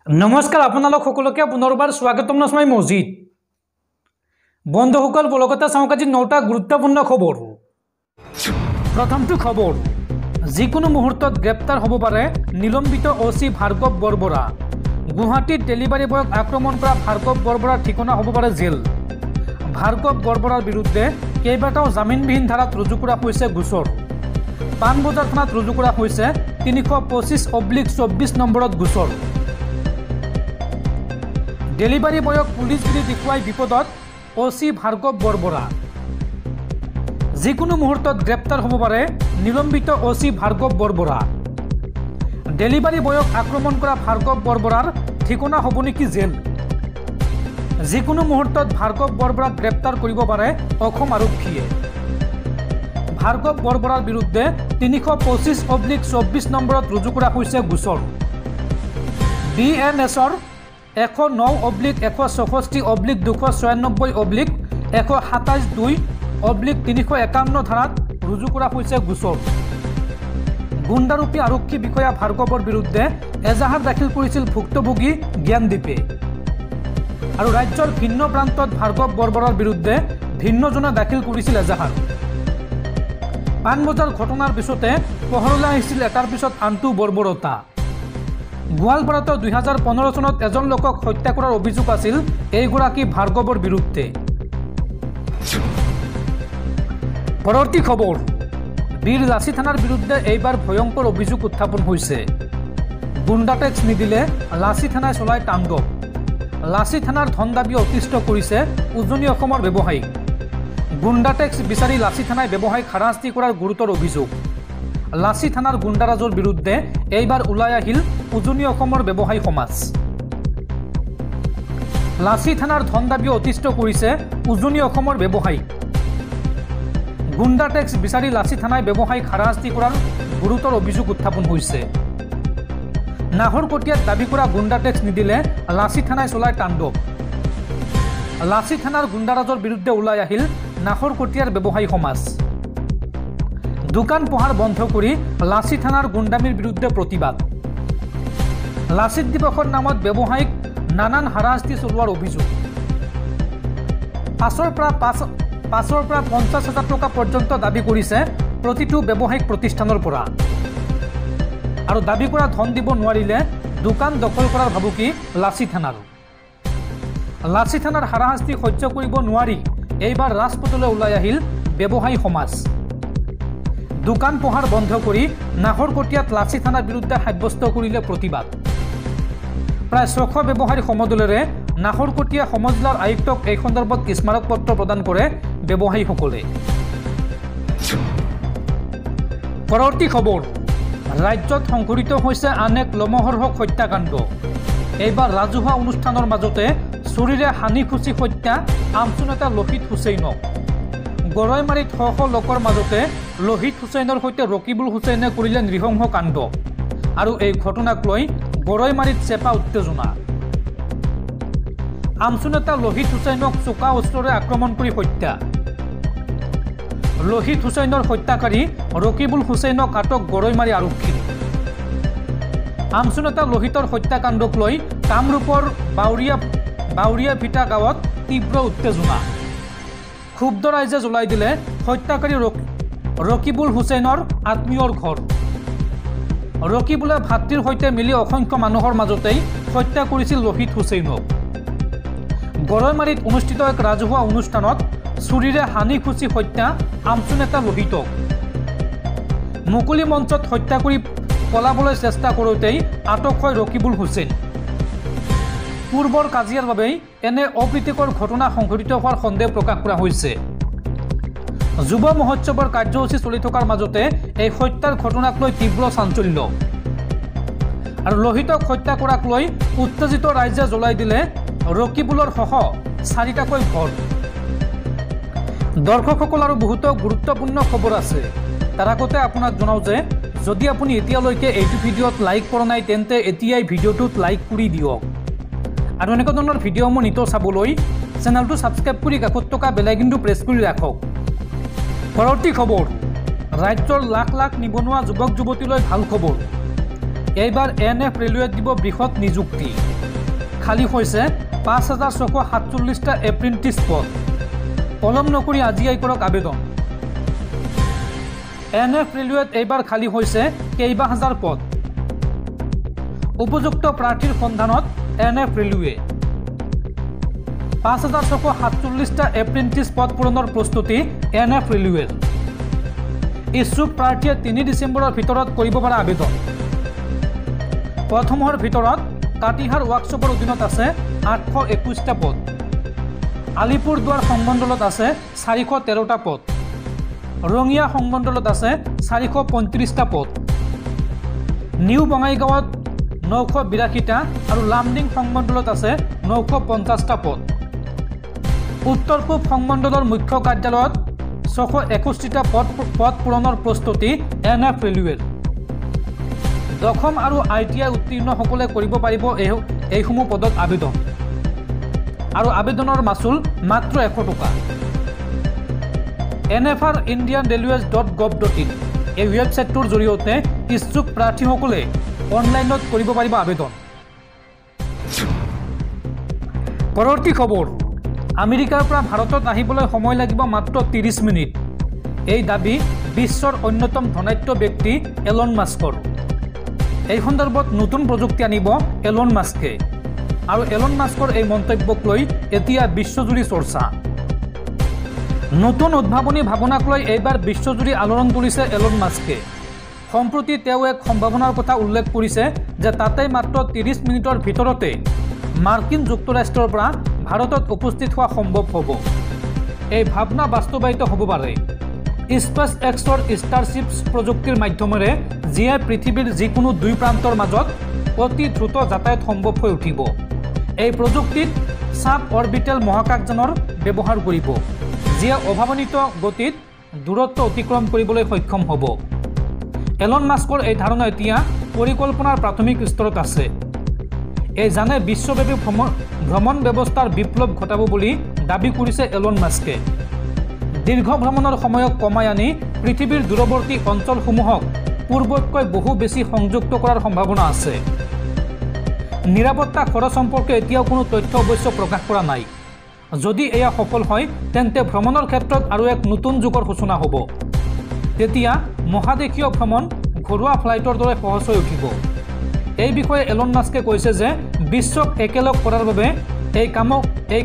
नमस्कार आपनालोक सकलोके पुनर्बार स्वागतम नस्माई मस्जिद बंधुসকল बलकता चाওক আজি 9টা গুৰুত্বপূৰ্ণ খবৰ। প্ৰথমটো খবৰ, যিকোনো মুহূৰ্তত গ্ৰেপ্তাৰ হ'ব পাৰে নিলম্বিত ওসি ভাৰ্গৱ বৰবৰা। গুৱাহাটীত ডেলিভাৰী বয়ক আক্ৰমণ কৰা ভাৰ্গৱ বৰবৰাৰ ঠিকনা হ'ব পাৰে জেল। ভাৰ্গৱ বৰবৰাৰ বিৰুদ্ধে কেইবাটাও জামিনবিহীন ধাৰাত ৰুজু কৰা হৈছে গোচৰ। পাণবজাৰ থানাত ৰুজু কৰা হৈছে 325/24 নম্বৰত গোচৰ। ডেলিভাৰী বয়ক পুলিচ বুলি দেখুৱাই বিপদত ওসি ভাৰ্গৱ বৰবৰা। যিকোনো মুহূৰ্তত গ্ৰেপ্তাৰ হ'ব পাৰে নিলম্বিত ওসি ভাৰ্গৱ বৰবৰা। ডেলিভাৰী বয়ক আক্ৰমণ কৰা ভাৰ্গৱ বৰবৰাৰ ঠিকনা হ'ব নেকি জেল। যিকোনো মুহূৰ্তত ভাৰ্গৱ বৰবৰাক গ্ৰেপ্তাৰ কৰিব পাৰে অসম আৰক্ষীয়ে। ভাৰ্গৱ বৰবৰাৰ বিৰুদ্ধে 325/24 নম্বৰত ৰুজু কৰা হৈছে গোচৰ। BNSৰ 109/296/227/127/351 ধাৰাত ৰুজু কৰা হৈছে গোচৰ। গুণ্ডাৰূপী আৰক্ষী বিষয়া ভাৰ্গৱৰ বিৰুদ্ধে এজাহাৰ দাখিল কৰিছিল ভুক্তভোগী জ্ঞানদীপে। আৰু ৰাজ্যৰ ভিন্ন প্ৰান্তত ভাৰ্গৱ বৰবৰাৰ বিৰুদ্ধে ভিন্নজনে দাখিল কৰিছিল এজাহাৰ। পাণবজাৰ ঘটনাৰ পিছতে পোহৰলৈ আহিছিল এটাৰ পিছত আনটো বৰ্বৰতা। গোৱালপাৰাত 2015 চনত এজন লোকক হত্যা কৰাৰ অভিযোগ আছিল এইগৰাকী ভাৰ্গৱৰ বিৰুদ্ধে। পৰৱৰ্তী খবৰ, বীৰ লাচি থানাৰ বিৰুদ্ধে এইবাৰ ভয়ংকৰ অভিযোগ উত্থাপন হৈছে। গুণ্ডা টেক্স নিদিলে লাচি থানাই চলাই তাণ্ডৱ। লাচি থানাৰ ধন দাবী অতিষ্ঠ কৰিছে উজনি অসমৰ ব্যৱসায়ীক। গুণ্ডা টেক্স বিচাৰি লাচি থানাই ব্যৱসায়ীক হাৰাশাস্তি কৰাৰ গুৰুতৰ অভিযোগ। লাচি থানাৰ গুণ্ডাৰাজৰ বিৰুদ্ধে এইবাৰ ওলাই আহিল উজনি অসমৰ ব্যৱসায়ী সমাজ। লাচি থানাৰ ধন দাবী অতিষ্ঠ কৰিছে উজনি অসমৰ ব্যৱসায়ীক। গুণ্ডা টেক্স বিচাৰি লাচি থানাই ব্যৱসায়ীক হাৰাশাস্তি কৰাৰ গুৰুতৰ অভিযোগ উত্থাপন হৈছে। নাহৰকটীয়াত দাবী কৰা গুণ্ডা টেক্স নিদিলে লাচি থানাই চলাই তাণ্ডৱ। লাচি থানাৰ গুণ্ডাৰাজৰ বিৰুদ্ধে ওলাই আহিল নাহৰকটীয়াৰ ব্যৱসায়ী সমাজ। দোকান পোহাৰ বন্ধ কৰি লাচি থানাৰ গুণ্ডামীৰ বিৰুদ্ধে প্ৰতিবাদ। লাচিত দিৱসৰ নামত ব্যৱসায়ীক নানান হাৰাশাস্তি চলোৱাৰ অভিযোগ। 5ৰ পৰা 50,000 টকা পৰ্যন্ত দাবী কৰিছে প্ৰতিটো ব্যৱসায়িক প্ৰতিষ্ঠানৰ পৰা। আৰু দাবী কৰা ধন দিব নোৱাৰিলে দোকান দখল কৰাৰ ভাবুকি লাচি থানাৰ। লাচি থানাৰ হাৰাশাস্তি সহ্য কৰিব নোৱাৰি এইবাৰ ৰাজপথলৈ ওলাই আহিল ব্যৱসায়ী সমাজ। দোকান পোহাৰ বন্ধ কৰি নাহৰকটীয়াত লাচি থানাৰ বিৰুদ্ধে সাব্যস্ত কৰিলে প্ৰতিবাদ। প্ৰায় 600 ব্যৱসায়ীৰ সমদলেৰে নাহৰকটীয়া সমজিলাৰ আয়ুক্তক এই সন্দৰ্ভত স্মাৰক পত্ৰ প্ৰদান কৰে ব্যৱসায়ীসকলে। পৰৱৰ্তী খবৰ, ৰাজ্যত সংঘটিত হৈছে আন এক লোমহৰ্ষক হত্যাকাণ্ড। এইবাৰ ৰাজহুৱা অনুষ্ঠানৰ মাজতে চুৰিৰে হানি খুচি হত্যা আমচু নেতা লোহিত হুছেইনক। গৰৈমাৰীত শ লোকৰ মাজতে লোহিত হুছেইনৰ সৈতে ৰকিবুল হুছেইনে কৰিলে নৃশংস কাণ্ড। আৰু এই ঘটনাক লৈ গৰৈমাৰীত চেপা উত্তেজনা। আমচু নেতা লোহিত হুছেইনক চোকা অস্ত্ৰৰে আক্ৰমণ কৰি হত্যা। লোহিত হুছেইনৰ হত্যাকাৰী ৰকিবুল হুছেইনক আটক গৰৈমাৰী আৰক্ষী। আমচু নেতা লোহিতৰ হত্যাকাণ্ডক লৈ কামৰূপৰ বাউৰিয়া ভিটা গাঁৱত তীব্ৰ উত্তেজনা। ক্ষুব্ধ ৰাইজে জ্বলাই দিলে হত্যাকাৰী ৰকিবুল হুছেইনৰ আত্মীয়ৰ ঘৰ। ৰকিবুলে ভাতৃৰ সৈতে মিলি অসংখ্য মানুহৰ মাজতেই হত্যা কৰিছিল লোহিত হুছেইনক। গৰৈমাৰীত অনুষ্ঠিত এক ৰাজহুৱা অনুষ্ঠানত চুৰিৰে হানি খুচি হত্যা আমচু নেতা লোহিতক। মুকলি মঞ্চত হত্যা কৰি পলাবলৈ চেষ্টা কৰোঁতেই আটক হয় ৰকিবুল হুছেইন। পূৰ্বৰ কাজিয়াৰ বাবেই এনে অপ্ৰীতিকৰ ঘটনা সংঘটিত হোৱাৰ সন্দেহ প্ৰকাশ কৰা হৈছে। যুৱ মহোৎসৱৰ কাৰ্যসূচী চলি থকাৰ মাজতে এই হত্যাৰ ঘটনাক লৈ তীব্ৰ চাঞ্চল্য। আৰু লোহিতক হত্যা কৰাক লৈ উত্তেজিত ৰাইজে জ্বলাই দিলে ৰকিবুলৰ সহ 4টাকৈ ঘৰ। দৰ্শকসকল, আৰু বহুতো গুৰুত্বপূৰ্ণ খবৰ আছে। তাৰ আগতে আপোনাক জনাওঁ যে যদি আপুনি এতিয়ালৈকে এইটো ভিডিঅ'ত লাইক কৰা নাই তেন্তে এতিয়াই ভিডিঅ'টোত লাইক কৰি দিয়ক। আৰু এনেকুৱা ধৰণৰ ভিডিঅ'সমূহ নিতৌ চাবলৈ চেনেলটো ছাবস্ক্ৰাইব কৰি কাষত থকা বেল আইকনটো প্ৰেছ কৰি ৰাখক। পৰৱৰ্তী খবৰ, ৰাজ্যৰ লাখ লাখ নিবনুৱা যুৱক যুৱতীলৈ ভাল খবৰ। এইবাৰ NF ৰেলৱেত দিব বৃহৎ নিযুক্তি খালী হৈছে ৫,৬৪৭টা এপ্ৰেণ্টিছ পদ পলম নকৰি আজিয়াই কৰক আবেদন NF ৰেলৱেত এইবাৰ খালী হৈছে কেইবা হাজাৰ পদ উপযুক্ত প্ৰাৰ্থীৰ সন্ধানত NF ৰেলৱে ৫,৬৪৭টা এপ্ৰেণ্টিছ পদ পূৰণৰ প্ৰস্তুতি NF ৰেলৱেৰ ইচ্ছুক প্ৰাৰ্থীয়ে ৩ ডিচেম্বৰৰ ভিতৰত কৰিব পৰা আবেদন পদসমূহৰ ভিতৰত কাটিহাৰ ৱৰ্কশ্বপৰ অধীনত আছে ৮২১টা পদ আলিপুৰদুৱাৰ সংমণ্ডলত আছে ৪১৩টা পদ ৰঙিয়া সংমণ্ডলত আছে ৪৩৫টা পদ নিউ বঙাইগাঁৱত ৯৮২টা আৰু লামডিং সংমণ্ডলত আছে ৯৫০টা পদ উত্তৰ পূব সংমণ্ডলৰ মুখ্য কাৰ্যালয়ত ৬৬১টা পদ পূৰণৰ প্ৰস্তুতি NF ৰেলৱেৰ দশম আৰু ITI উত্তীৰ্ণসকলে কৰিব পাৰিব এইসমূহ পদত আবেদন আৰু আবেদনৰ মাচুল মাত্ৰ ১০০ টকা nfrindianrailways.gov.in এই ৱেবছাইটটোৰ জৰিয়তে ইচ্ছুক প্ৰাৰ্থীসকলে অনলাইনত কৰিব পাৰিব আবেদন পৰৱৰ্তী খবৰ আমেৰিকাৰ পৰা ভাৰতত আহিবলৈ সময় লাগিব মাত্ৰ ৩০ মিনিট এই দাবী বিশ্বৰ অন্যতম ধনাঢ্য ব্যক্তি এলন মাস্কৰ এই সন্দৰ্ভত নতুন প্ৰযুক্তি আনিব এলন মাস্কে আৰু এলন মাস্কৰ এই মন্তব্যক লৈ এতিয়া বিশ্বজুৰি চৰ্চা নতুন উদ্ভাৱনী ভাৱনাক লৈ এইবাৰ বিশ্বজুৰি আলোড়ন তুলিছে এলন মাস্কে সম্প্ৰতি তেওঁ এক সম্ভাৱনাৰ কথা উল্লেখ কৰিছে যে তাতে মাত্ৰ ৩০ মিনিটৰ ভিতৰতে মাৰ্কিন যুক্তৰাষ্ট্ৰৰ পৰা ভাৰতত উপস্থিত হোৱা সম্ভৱ হ'ব এই ভাৱনা বাস্তৱায়িত হ'ব পাৰে স্পেচ এক্সৰ ষ্টাৰশ্বিপ প্ৰযুক্তিৰ মাধ্যমেৰে যিয়ে পৃথিৱীৰ যিকোনো দুই প্ৰান্তৰ মাজত অতি দ্ৰুত যাতায়াত সম্ভৱ হৈ উঠিব এই প্ৰযুক্তিত সাব অৰবিটেল মহাকাশযানৰ ব্যৱহাৰ কৰিব যিয়ে অভাৱনীত গতিত দূৰত্ব অতিক্ৰম কৰিবলৈ সক্ষম হ'ব এলন মাস্কৰ এই ধাৰণা এতিয়া পৰিকল্পনাৰ প্ৰাথমিক স্তৰত আছে এই জানে বিশ্বব্যাপী ভ্ৰমণ ব্যৱস্থাৰ বিপ্লৱ ঘটাব বুলি দাবী কৰিছে এলন মাস্কে দীৰ্ঘ ভ্ৰমণৰ সময়ক কমাই আনি পৃথিৱীৰ দূৰৱৰ্তী অঞ্চলসমূহক পূৰ্বতকৈ বহু বেছি সংযুক্ত কৰাৰ সম্ভাৱনা আছে নিৰাপত্তা খৰচ সম্পৰ্কে এতিয়াও কোনো তথ্য অৱশ্য প্ৰকাশ কৰা নাই যদি এয়া সফল হয় তেন্তে ভ্ৰমণৰ ক্ষেত্ৰত আৰু এক নতুন যুগৰ সূচনা হ'ব তেতিয়া মহাদেশীয় ভ্ৰমণ ঘৰুৱা ফ্লাইটৰ দৰে সহজ হৈ উঠিব এই বিষয়ে এলন মাস্কে কৈছে যে বিশ্বক একেলগ কৰাৰ বাবে এই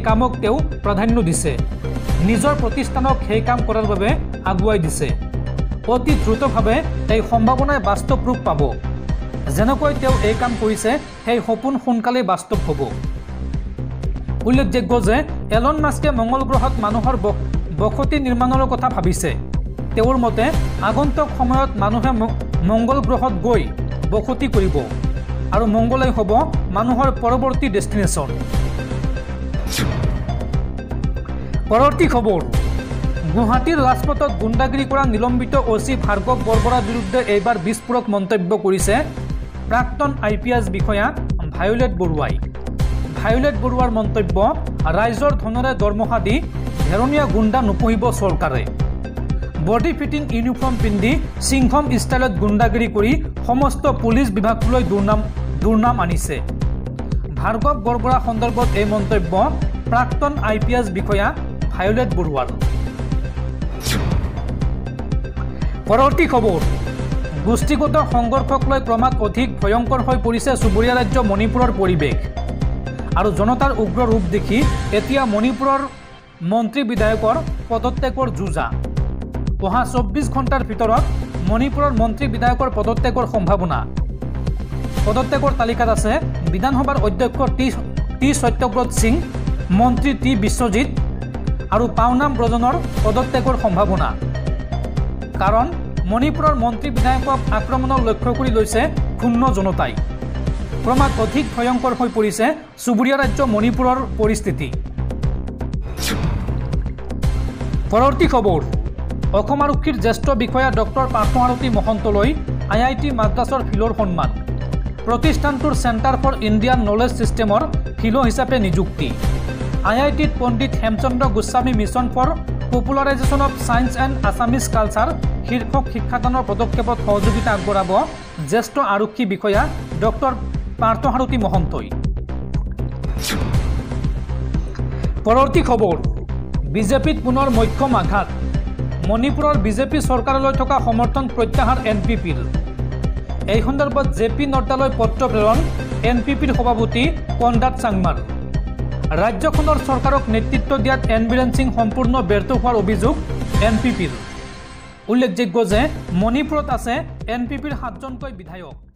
কামক তেওঁ প্ৰাধান্য দিছে নিজৰ প্ৰতিষ্ঠানক সেই কাম কৰাৰ বাবে আগুৱাই দিছে অতি দ্ৰুতভাৱে এই সম্ভাৱনাই বাস্তৱ ৰূপ পাব যেনেকৈ তেওঁ এই কাম কৰিছে সেই সপোন সোনকালে বাস্তৱ হ'ব উল্লেখযোগ্য যে এলন মাস্কে মঙ্গল গ্ৰহত মানুহৰ বসতি নিৰ্মাণৰ কথা ভাবিছে তেওঁৰ মতে আগন্তুক সময়ত মানুহে মঙ্গল গ্ৰহত গৈ বসতি কৰিব আৰু মঙ্গলেই হ'ব মানুহৰ পৰৱৰ্তী ডেষ্টিনেশ্যন পৰৱৰ্তী খবৰ গুৱাহাটীৰ ৰাজপথত গুণ্ডাগিৰি কৰা নিলম্বিত OC ভাৰ্গৱ বৰবৰাৰ বিৰুদ্ধে এইবাৰ বিস্ফোৰক মন্তব্য কৰিছে প্ৰাক্তন IPS বিষয়া ভায়োলেট বৰুৱাই ভায়োলেট বৰুৱাৰ মন্তব্য ৰাইজৰ ধনেৰে দৰমহা দি ধেৰণীয়া গুণ্ডা নপুহিব চৰকাৰে বডি ফিটিং ইউনিফৰ্ম পিন্ধি সিংহম ষ্টাইলত গুণ্ডাগিৰি কৰি সমস্ত পুলিচ বিভাগলৈ দুৰ্নাম আনিছে ভাৰ্গৱ বৰবৰা সন্দৰ্ভত এই মন্তব্য প্ৰাক্তন IPS বিষয়া ভায়োলেট বৰুৱাৰ পৰৱৰ্তী খবৰ গোষ্ঠীগত সংঘৰ্ষক লৈ ক্ৰমাৎ অধিক ভয়ংকৰ হৈ পৰিছে চুবুৰীয়া ৰাজ্য মণিপুৰৰ পৰিৱেশ আৰু জনতাৰ উগ্ৰ ৰূপ দেখি এতিয়া মণিপুৰৰ মন্ত্ৰী বিধায়কৰ পদত্যাগৰ যুঁজা অহা ২৪ ঘণ্টাৰ ভিতৰত মণিপুৰৰ মন্ত্ৰী বিধায়কৰ পদত্যাগৰ সম্ভাৱনা পদত্যাগৰ তালিকাত আছে বিধানসভাৰ অধ্যক্ষ টি সত্যব্ৰত সিং মন্ত্ৰী টি বিশ্বজিৎ আৰু পাওনাম ব্ৰজনৰ পদত্যাগৰ সম্ভাৱনা কাৰণ মণিপুৰৰ মন্ত্ৰী বিধায়কক আক্ৰমণৰ লক্ষ্য কৰি লৈছে ক্ষুণ্ণ জনতাই ক্ৰমাৎ অধিক ভয়ংকৰ হৈ পৰিছে চুবুৰীয়া ৰাজ্য মণিপুৰৰ পৰিস্থিতি পৰৱৰ্তী খবৰ অসম আৰক্ষীৰ জ্যেষ্ঠ বিষয়া ডক্টৰ পাৰ্থসাৰথী মহন্তলৈ IIT মাদ্ৰাছৰ ফিলৰ সন্মান প্ৰতিষ্ঠানটোৰ চেণ্টাৰ ফৰ ইণ্ডিয়ান নলেজ ছিষ্টেমৰ ফিলো হিচাপে নিযুক্তি IITত Pandit Hemchandra Goswami mission for popularisation of science and Assamese culture শীৰ্ষক শিক্ষাদানৰ পদক্ষেপত সহযোগিতা আগবঢ়াব জ্যেষ্ঠ আৰক্ষী বিষয়া ডক্টৰ পাৰ্থসাৰথী মহন্তই। পৰৱৰ্তী খবৰ, বিজেপিত পুনৰ মক্ষম আঘাত। মণিপুৰৰ বিজেপি চৰকাৰলৈ থকা সমৰ্থন প্ৰত্যাহাৰ NPPৰ। এই সন্দৰ্ভত JP নড্ডালৈ পত্ৰ প্ৰেৰণ NPPৰ সভাপতি কনৰাড চাংমাৰ। ৰাজ্যখনৰ চৰকাৰক নেতৃত্ব দিয়াত এন বীৰেন সিং সম্পূৰ্ণ ব্যৰ্থ হোৱাৰ অভিযোগ NPPৰ। উল্লেখযোগ্য যে মণিপুৰত আছে NPPৰ 7জনকৈ বিধায়ক।